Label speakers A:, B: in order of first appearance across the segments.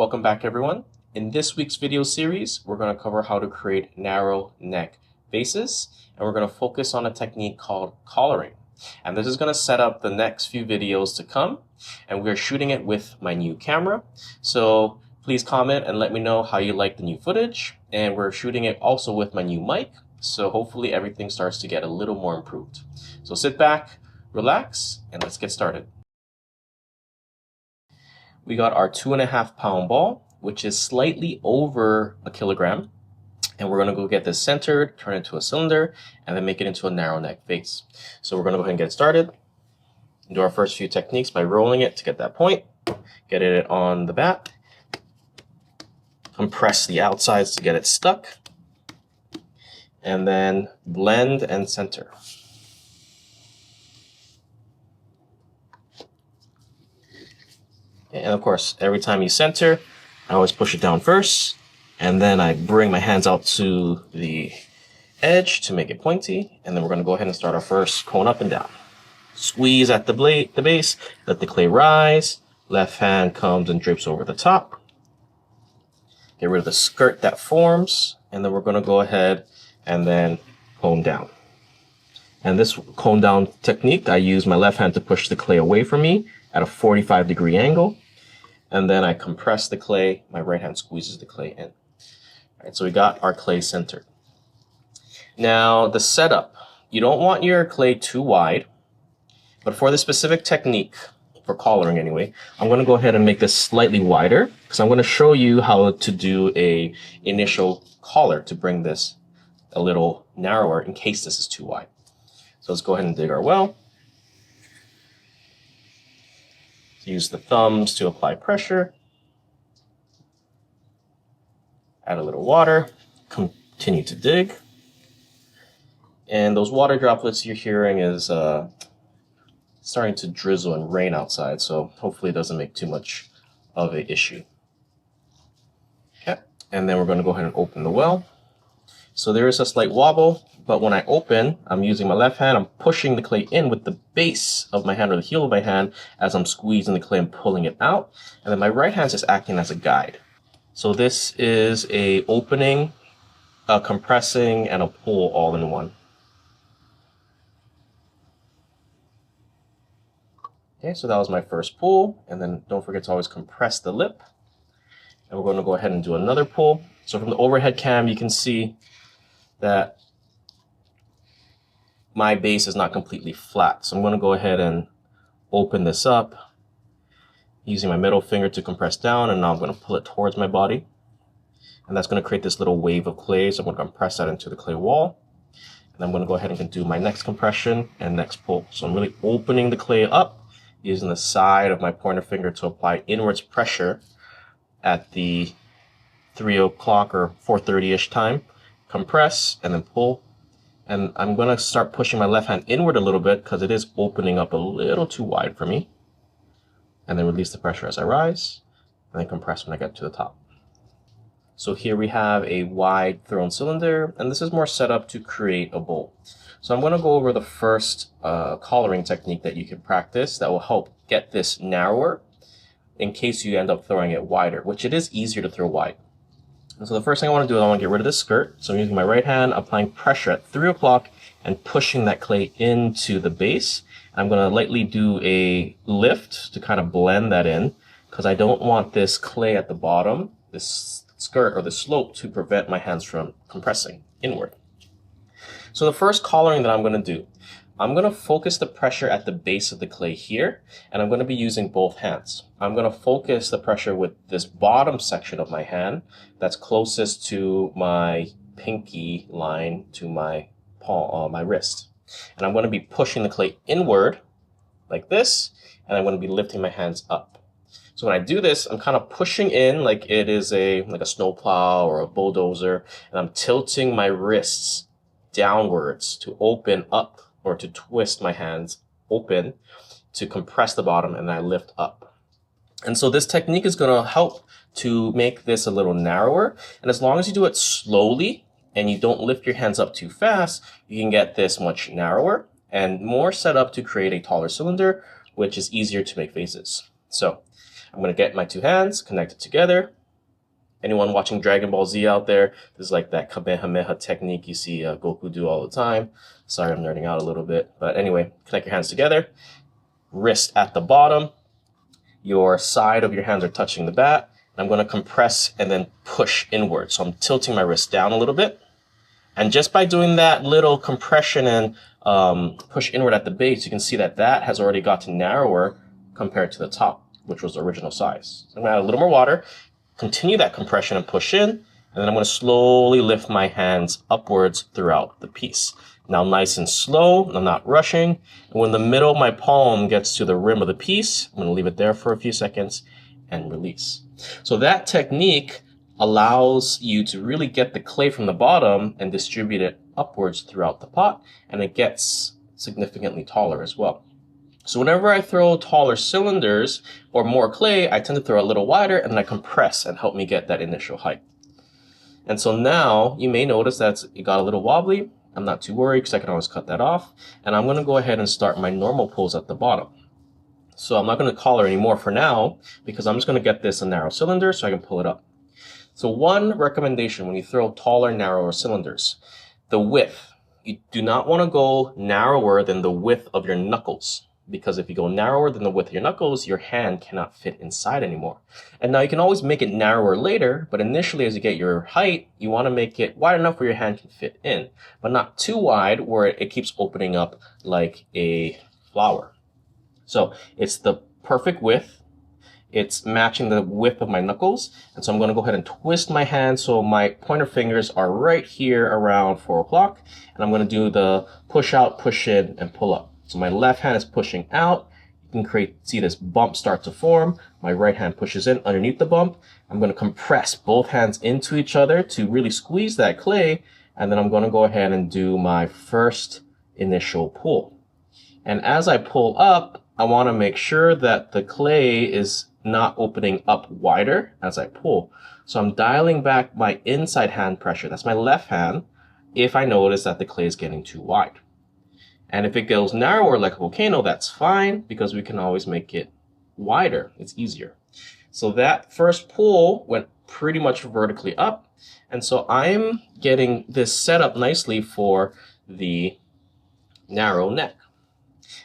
A: Welcome back, everyone. In this week's video series, we're going to cover how to create narrow neck vases, and we're going to focus on a technique called collaring. And this is going to set up the next few videos to come, and we're shooting it with my new camera. So please comment and let me know how you like the new footage, and we're shooting it also with my new mic, so hopefully everything starts to get a little more improved. So sit back, relax, and let's get started. We got our 2.5 pound ball, which is slightly over a kilogram. And we're gonna go get this centered, turn it into a cylinder, and then make it into a narrow neck vase. So we're gonna go ahead and get started. Do our first few techniques by rolling it to get that point, get it on the bat, compress the outsides to get it stuck, and then blend and center. And of course, every time you center, I always push it down first, and then I bring my hands out to the edge to make it pointy, and then we're going to go ahead and start our first cone up and down. Squeeze at the base, let the clay rise, left hand comes and drapes over the top. Get rid of the skirt that forms, and then we're going to go ahead and then cone down. And this cone down technique, I use my left hand to push the clay away from me at a 45-degree angle. And then I compress the clay, my right hand squeezes the clay in. All right, so we got our clay centered. Now the setup, you don't want your clay too wide, but for this specific technique, for collaring anyway, I'm gonna go ahead and make this slightly wider because I'm gonna show you how to do a initial collar to bring this a little narrower in case this is too wide. So let's go ahead and dig our well. Use the thumbs to apply pressure. Add a little water. Continue to dig. And those water droplets you're hearing is starting to drizzle and rain outside, so hopefully it doesn't make too much of an issue. Okay, and then we're going to go ahead and open the well. So there is a slight wobble, but when I open, I'm using my left hand, I'm pushing the clay in with the base of my hand or the heel of my hand as I'm squeezing the clay and pulling it out. And then my right hand is just acting as a guide. So this is a opening, a compressing, and a pull all in one. Okay, so that was my first pull. And then don't forget to always compress the lip. And we're going to go ahead and do another pull. So from the overhead cam, you can see that my base is not completely flat. So I'm going to go ahead and open this up using my middle finger to compress down, and now I'm going to pull it towards my body. And that's going to create this little wave of clay. So I'm going to compress that into the clay wall. And I'm going to go ahead and do my next compression and next pull. So I'm really opening the clay up using the side of my pointer finger to apply inwards pressure at the 3 o'clock or 4:30-ish time. Compress and then pull. And I'm going to start pushing my left hand inward a little bit because it is opening up a little too wide for me. And then release the pressure as I rise, and then compress when I get to the top. So here we have a wide thrown cylinder, and this is more set up to create a bowl. So I'm going to go over the first collaring technique that you can practice that will help get this narrower in case you end up throwing it wider, which it is easier to throw wide. And so the first thing I want to do is I want to get rid of this skirt. So I'm using my right hand, applying pressure at 3 o'clock and pushing that clay into the base. I'm going to lightly do a lift to kind of blend that in because I don't want this clay at the bottom, this skirt or the slope, to prevent my hands from compressing inward. So the first collaring that I'm going to do, I'm going to focus the pressure at the base of the clay here, and I'm going to be using both hands. I'm going to focus the pressure with this bottom section of my hand that's closest to my pinky line to my palm, my wrist. And I'm going to be pushing the clay inward like this, and I'm going to be lifting my hands up. So when I do this, I'm kind of pushing in like it is like a snowplow or a bulldozer, and I'm tilting my wrists downwards to open up, or to twist my hands open to compress the bottom, and I lift up. And so this technique is going to help to make this a little narrower. And as long as you do it slowly and you don't lift your hands up too fast, you can get this much narrower and more set up to create a taller cylinder, which is easier to make vases. So I'm going to get my two hands connected together. Anyone watching Dragon Ball Z out there, this is like that Kamehameha technique you see Goku do all the time. Sorry, I'm nerding out a little bit. But anyway, connect your hands together. Wrist at the bottom. Your side of your hands are touching the bat. I'm going to compress and then push inward. So I'm tilting my wrist down a little bit. And just by doing that little compression and push inward at the base, you can see that that has already gotten narrower compared to the top, which was the original size. So I'm going to add a little more water, continue that compression and push in, and then I'm going to slowly lift my hands upwards throughout the piece. Now nice and slow, I'm not rushing. And when the middle of my palm gets to the rim of the piece, I'm going to leave it there for a few seconds and release. So that technique allows you to really get the clay from the bottom and distribute it upwards throughout the pot, and it gets significantly taller as well. So whenever I throw taller cylinders or more clay, I tend to throw a little wider and then I compress and help me get that initial height. And so now you may notice that it got a little wobbly. I'm not too worried because I can always cut that off. And I'm going to go ahead and start my normal pulls at the bottom. So I'm not going to collar anymore for now because I'm just going to get this a narrow cylinder so I can pull it up. So one recommendation when you throw taller, narrower cylinders, the width. You do not want to go narrower than the width of your knuckles, because if you go narrower than the width of your knuckles, your hand cannot fit inside anymore. And now you can always make it narrower later, but initially as you get your height, you want to make it wide enough where your hand can fit in, but not too wide where it keeps opening up like a flower. So it's the perfect width. It's matching the width of my knuckles. And so I'm going to go ahead and twist my hand so my pointer fingers are right here around 4 o'clock. And I'm going to do the push out, push in, and pull up. So my left hand is pushing out. You can see this bump start to form. My right hand pushes in underneath the bump. I'm going to compress both hands into each other to really squeeze that clay. And then I'm going to go ahead and do my first initial pull. And as I pull up, I want to make sure that the clay is not opening up wider as I pull. So I'm dialing back my inside hand pressure. That's my left hand if I notice that the clay is getting too wide. And if it goes narrower like a volcano, that's fine because we can always make it wider. It's easier. So that first pull went pretty much vertically up. And so I'm getting this set up nicely for the narrow neck.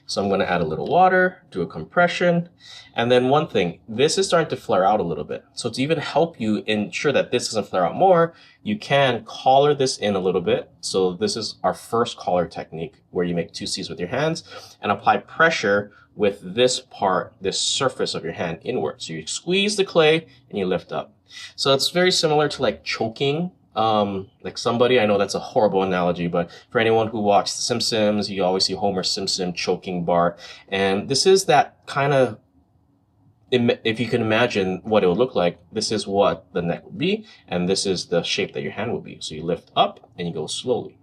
A: So I'm going to add a little water, do a compression. And then one thing, this is starting to flare out a little bit. So to even help you ensure that this doesn't flare out more, you can collar this in a little bit. So this is our first collar technique where you make 2 C's with your hands and apply pressure with this part, this surface of your hand inward. So you squeeze the clay and you lift up. So it's very similar to like choking. Like somebody, I know that's a horrible analogy, but for anyone who watched The Simpsons, you always see Homer Simpson choking Bart. And this is that kind of, if you can imagine what it would look like, this is what the neck would be, and this is the shape that your hand would be. So you lift up and you go slowly.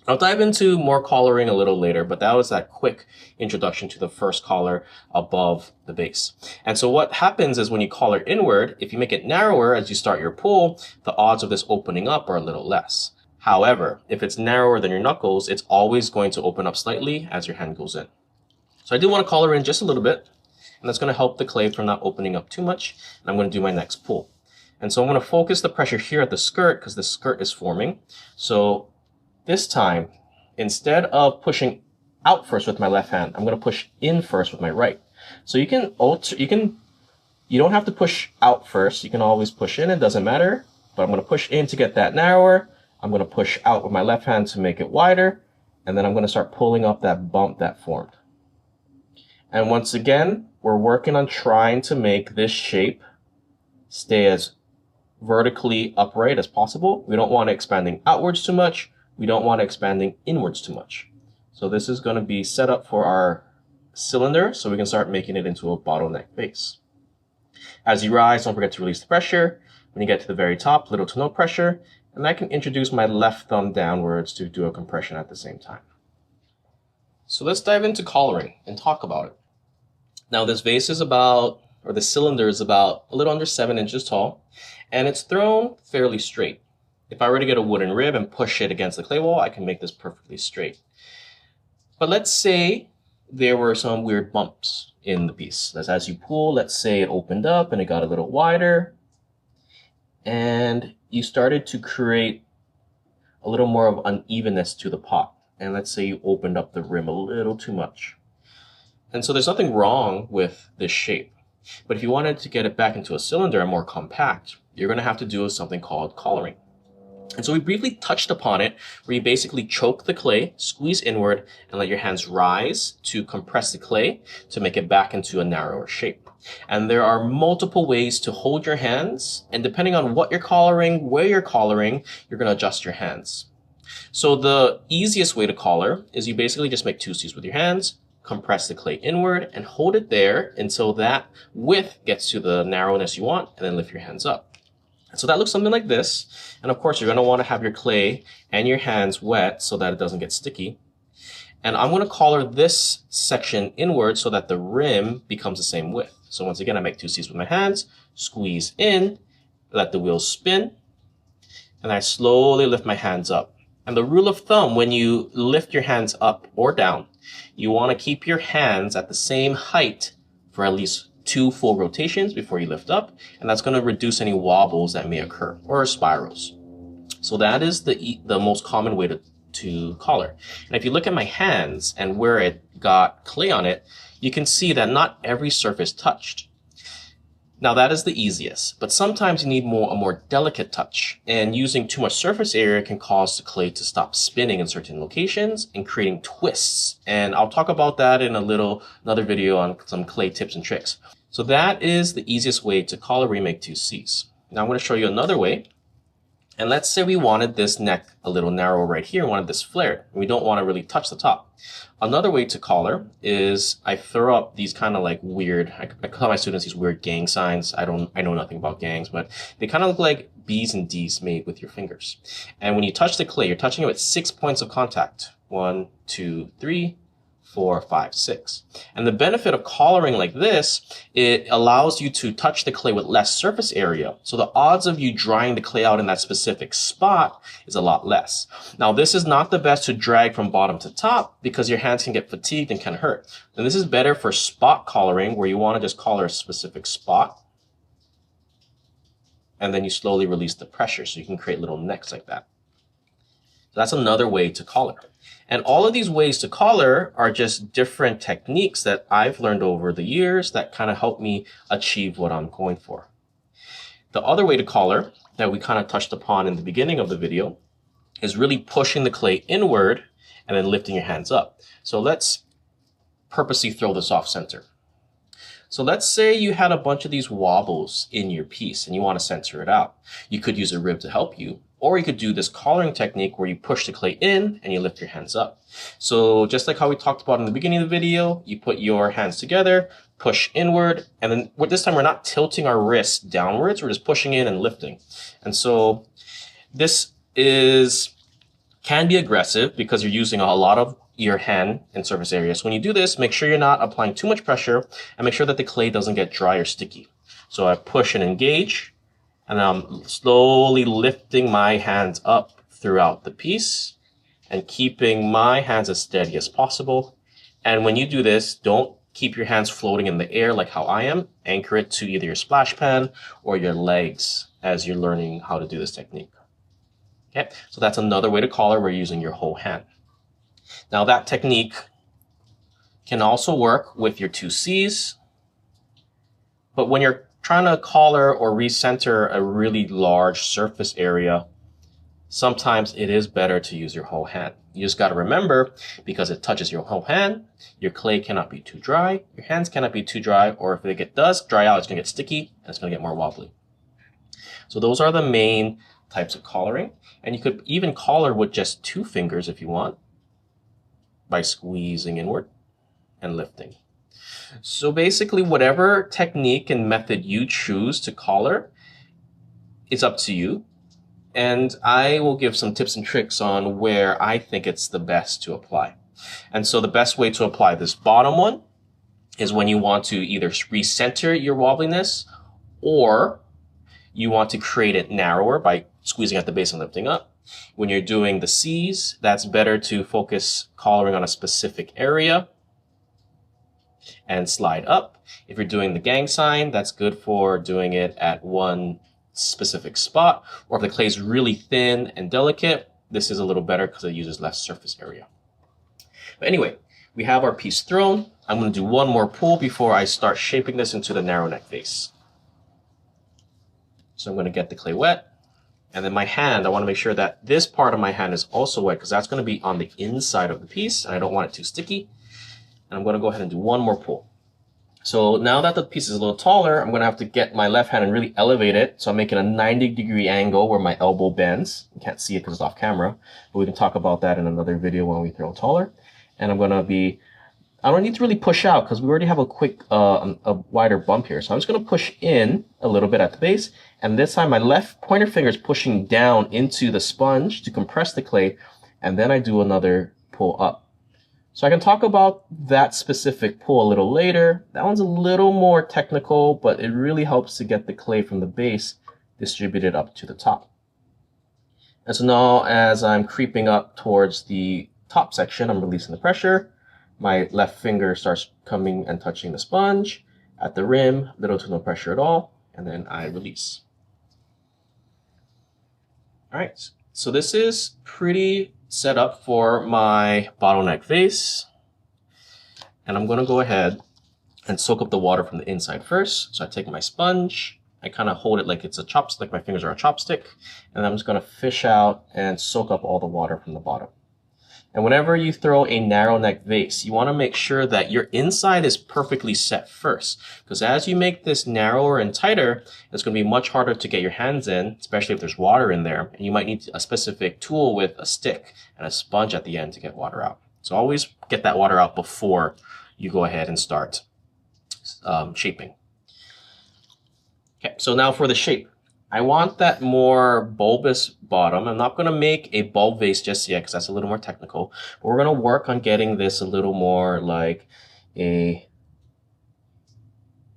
A: I'll dive into more collaring a little later, but that was that quick introduction to the first collar above the base. And so what happens is when you collar inward, if you make it narrower as you start your pull, the odds of this opening up are a little less. However, if it's narrower than your knuckles, it's always going to open up slightly as your hand goes in. So I do want to collar in just a little bit, and that's going to help the clay from not opening up too much. And I'm going to do my next pull. And so I'm going to focus the pressure here at the skirt because the skirt is forming. So this time, instead of pushing out first with my left hand, I'm going to push in first with my right. So you don't have to push out first. You can always push in, it doesn't matter. But I'm going to push in to get that narrower. I'm going to push out with my left hand to make it wider. And then I'm going to start pulling up that bump that formed. And once again, we're working on trying to make this shape stay as vertically upright as possible. We don't want it expanding outwards too much. We don't want it expanding inwards too much. So this is going to be set up for our cylinder so we can start making it into a bottleneck base. As you rise, don't forget to release the pressure. When you get to the very top, little to no pressure. And I can introduce my left thumb downwards to do a compression at the same time. So let's dive into collaring and talk about it. Now this vase is the cylinder is about a little under 7 inches tall, and it's thrown fairly straight. If I were to get a wooden rib and push it against the clay wall, I can make this perfectly straight. But let's say there were some weird bumps in the piece. As you pull, let's say it opened up and it got a little wider, and you started to create a little more of unevenness to the pot. And let's say you opened up the rim a little too much. And so there's nothing wrong with this shape. But if you wanted to get it back into a cylinder and more compact, you're going to have to do something called collaring. And so we briefly touched upon it, where you basically choke the clay, squeeze inward, and let your hands rise to compress the clay to make it back into a narrower shape. And there are multiple ways to hold your hands, and depending on what you're collaring, where you're collaring, you're going to adjust your hands. So the easiest way to collar is you basically just make 2 C's with your hands, compress the clay inward, and hold it there until that width gets to the narrowness you want, and then lift your hands up. So that looks something like this. And of course, you're going to want to have your clay and your hands wet so that it doesn't get sticky. And I'm going to collar this section inward so that the rim becomes the same width. So once again, I make 2 C's with my hands, squeeze in, let the wheels spin, and I slowly lift my hands up. And the rule of thumb, when you lift your hands up or down, you want to keep your hands at the same height for at least 2 full rotations before you lift up, and that's going to reduce any wobbles that may occur, or spirals. So that is the most common way to collar. And if you look at my hands and where it got clay on it, you can see that not every surface touched. Now that is the easiest, but sometimes you need a more delicate touch, and using too much surface area can cause the clay to stop spinning in certain locations and creating twists. And I'll talk about that in another video on some clay tips and tricks. So that is the easiest way to collar where you make 2 C's. Now I'm going to show you another way. And let's say we wanted this neck a little narrower right here and wanted this flared. We don't want to really touch the top. Another way to collar is I throw up these kind of like weird, I call my students these weird gang signs. I know nothing about gangs, but they kind of look like B's and D's made with your fingers. And when you touch the clay, you're touching it with 6 points of contact. 1, 2, 3, 4, 5, 6. And the benefit of collaring like this, it allows you to touch the clay with less surface area. So the odds of you drying the clay out in that specific spot is a lot less. Now, this is not the best to drag from bottom to top because your hands can get fatigued and can hurt. And this is better for spot collaring, where you want to just collar a specific spot. And then you slowly release the pressure so you can create little necks like that. So that's another way to collar. And all of these ways to collar are just different techniques that I've learned over the years that kind of help me achieve what I'm going for. The other way to collar that we kind of touched upon in the beginning of the video is really pushing the clay inward and then lifting your hands up. So let's purposely throw this off center. So let's say you had a bunch of these wobbles in your piece and you want to center it out. You could use a rib to help you, or you could do this collaring technique where you push the clay in and you lift your hands up. So just like how we talked about in the beginning of the video, you put your hands together, push inward, and then this time we're not tilting our wrists downwards, we're just pushing in and lifting. And so this can be aggressive because you're using a lot of your hand and surface area. So when you do this, make sure you're not applying too much pressure and make sure that the clay doesn't get dry or sticky. So I push and engage, and I'm slowly lifting my hands up throughout the piece and keeping my hands as steady as possible. And when you do this, don't keep your hands floating in the air like how I am. Anchor it to either your splash pan or your legs as you're learning how to do this technique. Okay, so that's another way to collar where you're using your whole hand. Now that technique can also work with your 2 C's, but when you're trying to collar or recenter a really large surface area, sometimes it is better to use your whole hand. You just got to remember, because it touches your whole hand, your clay cannot be too dry, your hands cannot be too dry, or if it does dry out, it's going to get sticky and it's going to get more wobbly. So those are the main types of collaring. And you could even collar with just 2 fingers if you want, by squeezing inward and lifting. So basically, whatever technique and method you choose to collar, it's up to you. And I will give some tips and tricks on where I think it's the best to apply. And so the best way to apply this bottom one is when you want to either recenter your wobbliness, or you want to create it narrower by squeezing at the base and lifting up. When you're doing the C's, that's better to focus collaring on a specific area. and slide up. If you're doing the gang sign, that's good for doing it at one specific spot. Or if the clay is really thin and delicate, this is a little better because it uses less surface area. But anyway, we have our piece thrown. I'm going to do one more pull before I start shaping this into the narrow neck vase. So I'm going to get the clay wet. And then my hand, I want to make sure that this part of my hand is also wet because that's going to be on the inside of the piece and I don't want it too sticky. And I'm going to go ahead and do one more pull. So now that the piece is a little taller, I'm going to have to get my left hand and really elevate it. So I'm making a 90-degree angle where my elbow bends. You can't see it because it's off camera, but we can talk about that in another video when we throw taller. And I'm going to be, I don't need to really push out because we already have a quick, a wider bump here. So I'm just going to push in a little bit at the base. And this time my left pointer finger is pushing down into the sponge to compress the clay. And then I do another pull up. So I can talk about that specific pull a little later. That one's a little more technical, but it really helps to get the clay from the base distributed up to the top. And so now as I'm creeping up towards the top section, I'm releasing the pressure. My left finger starts coming and touching the sponge at the rim, little to no pressure at all, and then I release. All right, so this is pretty set up for my bottleneck vase. And I'm gonna go ahead and soak up the water from the inside first. So I take my sponge, I kind of hold it like it's a chopstick, like my fingers are a chopstick, and I'm just gonna fish out and soak up all the water from the bottom. And whenever you throw a narrow neck vase, you want to make sure that your inside is perfectly set first. Because as you make this narrower and tighter, it's going to be much harder to get your hands in, especially if there's water in there. And you might need a specific tool with a stick and a sponge at the end to get water out. So always get that water out before you go ahead and start shaping. Okay, so now for the shape. I want that more bulbous bottom. I'm not going to make a bulb vase just yet because that's a little more technical. But we're going to work on getting this a little more like a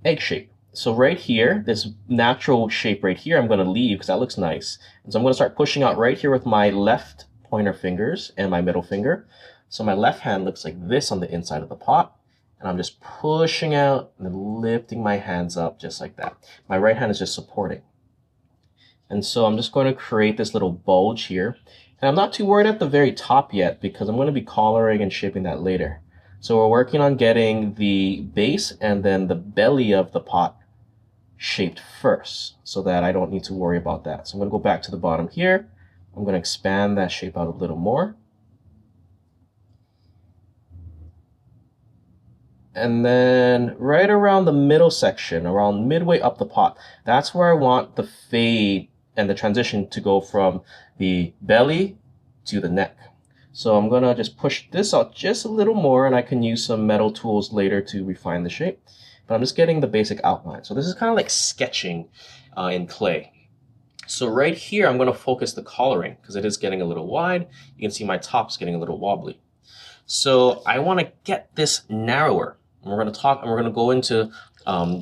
A: egg shape. So right here, this natural shape right here, I'm going to leave because that looks nice. And so I'm going to start pushing out right here with my left pointer fingers and my middle finger. So my left hand looks like this on the inside of the pot. And I'm just pushing out and then lifting my hands up just like that. My right hand is just supporting. And so I'm just going to create this little bulge here. And I'm not too worried at the very top yet because I'm going to be collaring and shaping that later. So we're working on getting the base and then the belly of the pot shaped first so that I don't need to worry about that. So I'm going to go back to the bottom here. I'm going to expand that shape out a little more. And then right around the middle section, around midway up the pot, that's where I want the fade and the transition to go from the belly to the neck. So I'm gonna just push this out just a little more, and I can use some metal tools later to refine the shape. But I'm just getting the basic outline. So this is kind of like sketching in clay. So right here, I'm gonna focus the collaring because it is getting a little wide. You can see my top's getting a little wobbly. So I wanna get this narrower. And we're gonna go into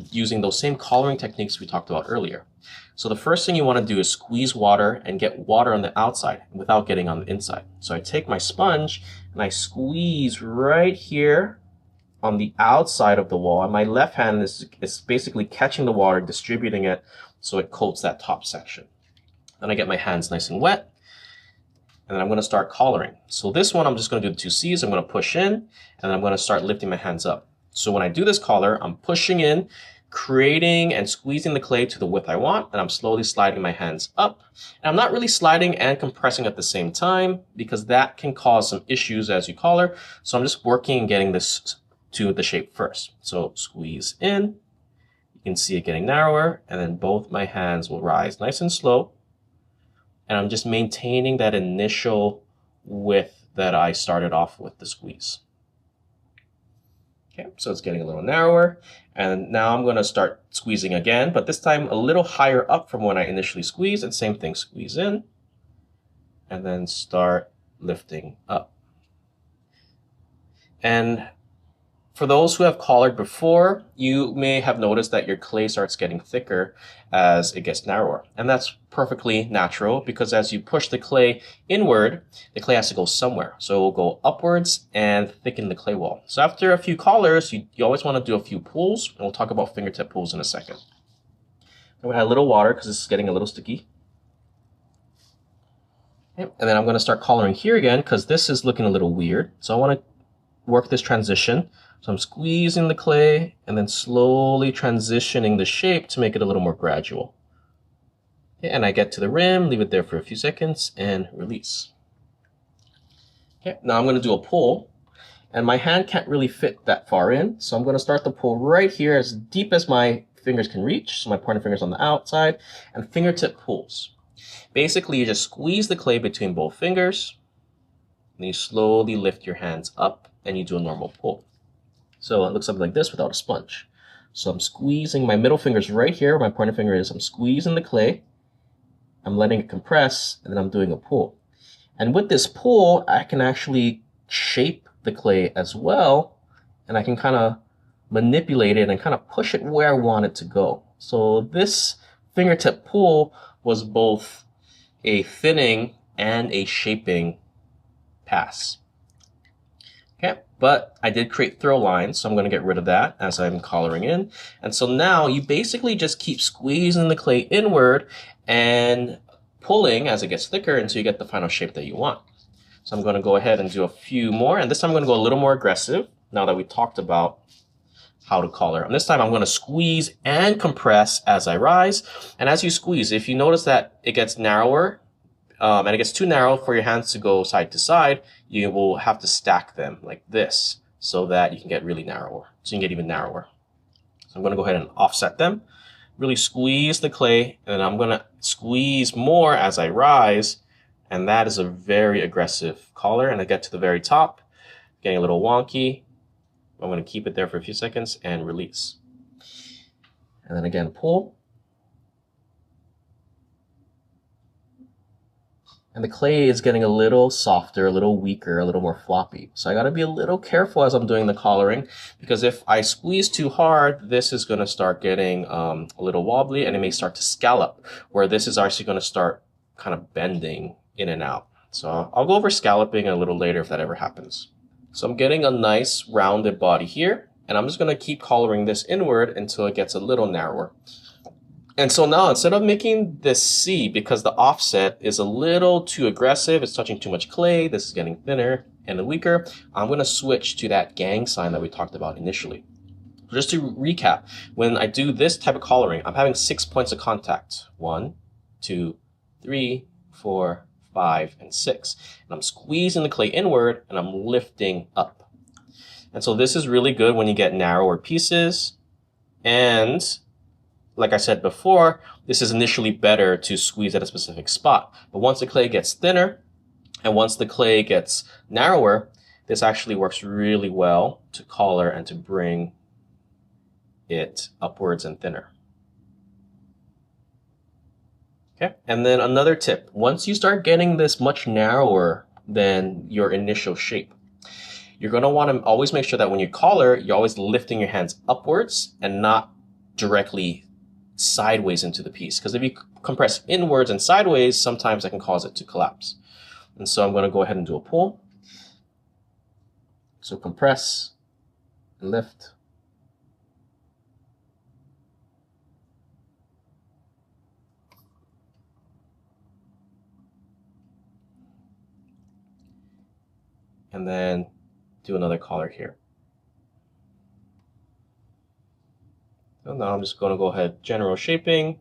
A: using those same collaring techniques we talked about earlier. So the first thing you want to do is squeeze water and get water on the outside without getting on the inside. So I take my sponge and I squeeze right here on the outside of the wall. And my left hand is basically catching the water, distributing it so it coats that top section. Then I get my hands nice and wet. And then I'm going to start collaring. So this one, I'm just going to do the 2 C's. I'm going to push in and then I'm going to start lifting my hands up. So when I do this collar, I'm pushing in, creating and squeezing the clay to the width I want, and I'm slowly sliding my hands up. And I'm not really sliding and compressing at the same time because that can cause some issues as you collar. So I'm just working and getting this to the shape first. So squeeze in, you can see it getting narrower, and then both my hands will rise nice and slow. And I'm just maintaining that initial width that I started off with the squeeze. Okay, so it's getting a little narrower, and now I'm going to start squeezing again, but this time a little higher up from when I initially squeezed, and same thing, squeeze in, and then start lifting up. And For those who have collared before, you may have noticed that your clay starts getting thicker as it gets narrower. And that's perfectly natural because as you push the clay inward, the clay has to go somewhere. So it will go upwards and thicken the clay wall. So after a few collars, you always want to do a few pulls. And we'll talk about fingertip pulls in a second. I'm going to add a little water because this is getting a little sticky. Okay. And then I'm going to start collaring here again because this is looking a little weird. So I want to work this transition. So I'm squeezing the clay and then slowly transitioning the shape to make it a little more gradual. Okay, and I get to the rim, leave it there for a few seconds, and release. Okay, now I'm going to do a pull, and my hand can't really fit that far in, so I'm going to start the pull right here as deep as my fingers can reach. So my pointer finger's on the outside, and fingertip pulls. Basically, you just squeeze the clay between both fingers, and you slowly lift your hands up, and you do a normal pull. So it looks something like this without a sponge. So I'm squeezing, my middle finger's right here, where my pointer finger is. I'm squeezing the clay, I'm letting it compress, and then I'm doing a pull. And with this pull, I can actually shape the clay as well, and I can kind of manipulate it and kind of push it where I want it to go. So this fingertip pull was both a thinning and a shaping pass. Okay, but I did create throw lines, so I'm going to get rid of that as I'm collaring in. And so now you basically just keep squeezing the clay inward and pulling as it gets thicker until you get the final shape that you want. So I'm going to go ahead and do a few more, and this time I'm going to go a little more aggressive now that we talked about how to collar. And this time I'm going to squeeze and compress as I rise. And as you squeeze, if you notice that it gets narrower, and it gets too narrow for your hands to go side to side, you will have to stack them like this so that you can get really narrower. So you can get even narrower. So I'm going to go ahead and offset them, really squeeze the clay, and I'm going to squeeze more as I rise. And that is a very aggressive collar. And I get to the very top, getting a little wonky. I'm going to keep it there for a few seconds and release. And then again, pull. And the clay is getting a little softer, a little weaker, a little more floppy. So I got to be a little careful as I'm doing the collaring, because if I squeeze too hard, this is going to start getting a little wobbly and it may start to scallop, where this is actually going to start kind of bending in and out. So I'll go over scalloping a little later if that ever happens. So I'm getting a nice rounded body here, and I'm just going to keep collaring this inward until it gets a little narrower. And so now, instead of making this C, because the offset is a little too aggressive, it's touching too much clay, this is getting thinner and weaker, I'm going to switch to that gang sign that we talked about initially. Just to recap, when I do this type of collaring, I'm having 6 points of contact. 1, 2, 3, 4, 5, and 6. And I'm squeezing the clay inward and I'm lifting up. And so this is really good when you get narrower pieces. And like I said before, this is initially better to squeeze at a specific spot. But once the clay gets thinner and once the clay gets narrower, this actually works really well to collar and to bring it upwards and thinner. Okay, and then another tip, once you start getting this much narrower than your initial shape, you're going to want to always make sure that when you collar, you're always lifting your hands upwards and not directly sideways into the piece. Because if you compress inwards and sideways, sometimes that can cause it to collapse. And so I'm going to go ahead and do a pull. So compress and lift. And then do another collar here. So now I'm just going to go ahead, general shaping.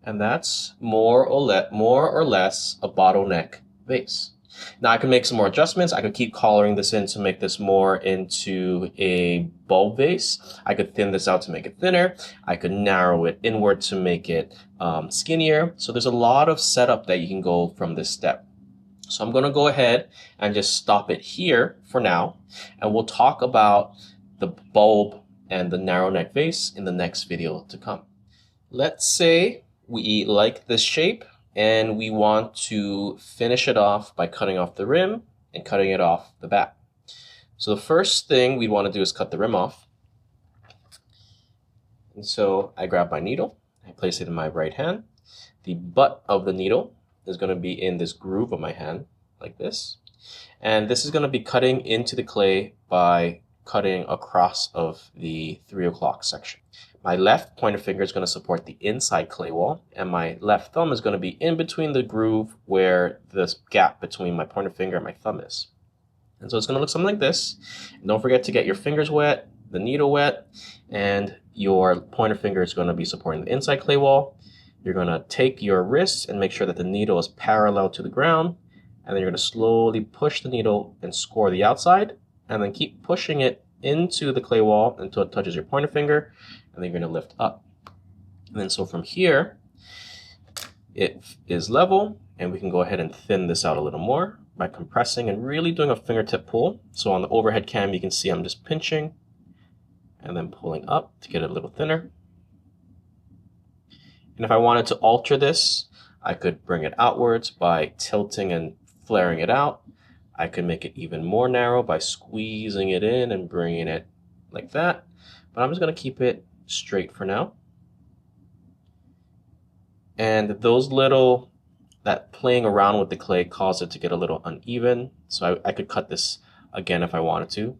A: And that's more or less a bottleneck vase. Now I can make some more adjustments. I could keep collaring this in to make this more into a bulb vase. I could thin this out to make it thinner. I could narrow it inward to make it skinnier. So there's a lot of setup that you can go from this step. So I'm going to go ahead and just stop it here for now. And we'll talk about the bulb and the narrow neck vase in the next video to come. Let's say we like this shape and we want to finish it off by cutting off the rim and cutting it off the bat. So the first thing we want to do is cut the rim off. And so I grab my needle, I place it in my right hand. The butt of the needle is going to be in this groove of my hand, like this. And this is going to be cutting into the clay by cutting across of the 3 o'clock section. My left pointer finger is going to support the inside clay wall, and my left thumb is going to be in between the groove where this gap between my pointer finger and my thumb is. And so it's going to look something like this. And don't forget to get your fingers wet, the needle wet, and your pointer finger is going to be supporting the inside clay wall. You're going to take your wrist and make sure that the needle is parallel to the ground, and then you're going to slowly push the needle and score the outside, and then keep pushing it into the clay wall until it touches your pointer finger, and then you're going to lift up. And then so from here, it is level, and we can go ahead and thin this out a little more by compressing and really doing a fingertip pull. So on the overhead cam, you can see I'm just pinching and then pulling up to get it a little thinner. And if I wanted to alter this, I could bring it outwards by tilting and flaring it out. I could make it even more narrow by squeezing it in and bringing it like that. But I'm just going to keep it straight for now. And that playing around with the clay caused it to get a little uneven. So I could cut this again if I wanted to.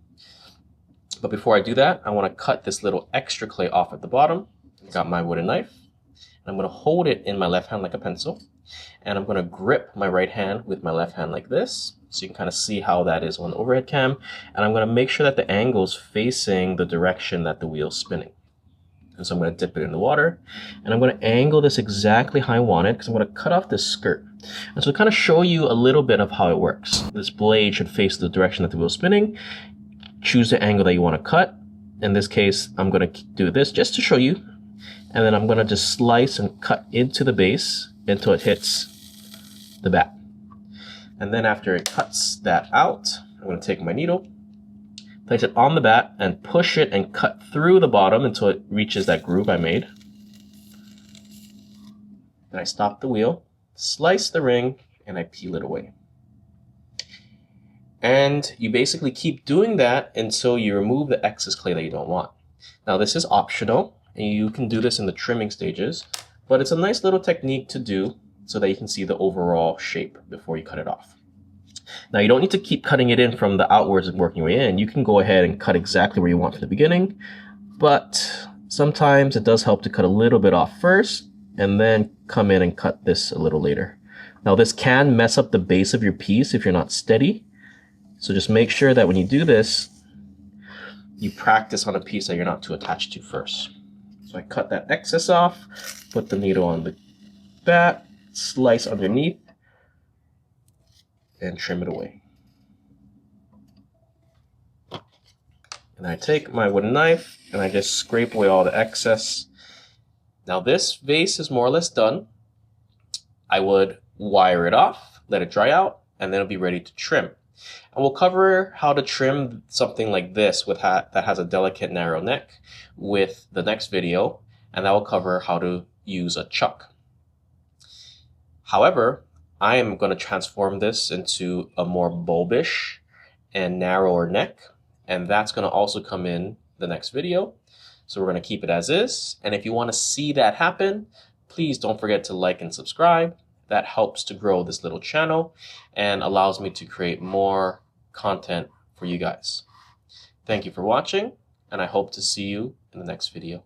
A: But before I do that, I want to cut this little extra clay off at the bottom. I got my wooden knife. I'm going to hold it in my left hand like a pencil, and I'm going to grip my right hand with my left hand like this, so you can kind of see how that is on the overhead cam. And I'm going to make sure that the angle is facing the direction that the wheel's spinning. And so I'm going to dip it in the water, and I'm going to angle this exactly how I want it, because I'm going to cut off this skirt. And so to kind of show you a little bit of how it works, this blade should face the direction that the wheel's spinning. Choose the angle that you want to cut. In this case, I'm going to do this just to show you. And then I'm going to just slice and cut into the base until it hits the bat. And then after it cuts that out, I'm going to take my needle, place it on the bat, and push it and cut through the bottom until it reaches that groove I made. Then I stop the wheel, slice the ring, and I peel it away. And you basically keep doing that until you remove the excess clay that you don't want. Now this is optional, and you can do this in the trimming stages, but it's a nice little technique to do so that you can see the overall shape before you cut it off. Now you don't need to keep cutting it in from the outwards and working your way in. You can go ahead and cut exactly where you want from the beginning, but sometimes it does help to cut a little bit off first and then come in and cut this a little later. Now this can mess up the base of your piece if you're not steady, so just make sure that when you do this, you practice on a piece that you're not too attached to first. So I cut that excess off, put the needle on the bat, slice underneath, and trim it away. And I take my wooden knife and I just scrape away all the excess. Now this vase is more or less done. I would wire it off, let it dry out, and then it'll be ready to trim. And we'll cover how to trim something like this that has a delicate narrow neck with the next video, and that will cover how to use a chuck. However, I am going to transform this into a more bulbish and narrower neck, and that's going to also come in the next video. So we're going to keep it as is, and if you want to see that happen, please don't forget to like and subscribe. That helps to grow this little channel and allows me to create more content for you guys. Thank you for watching, and I hope to see you in the next video.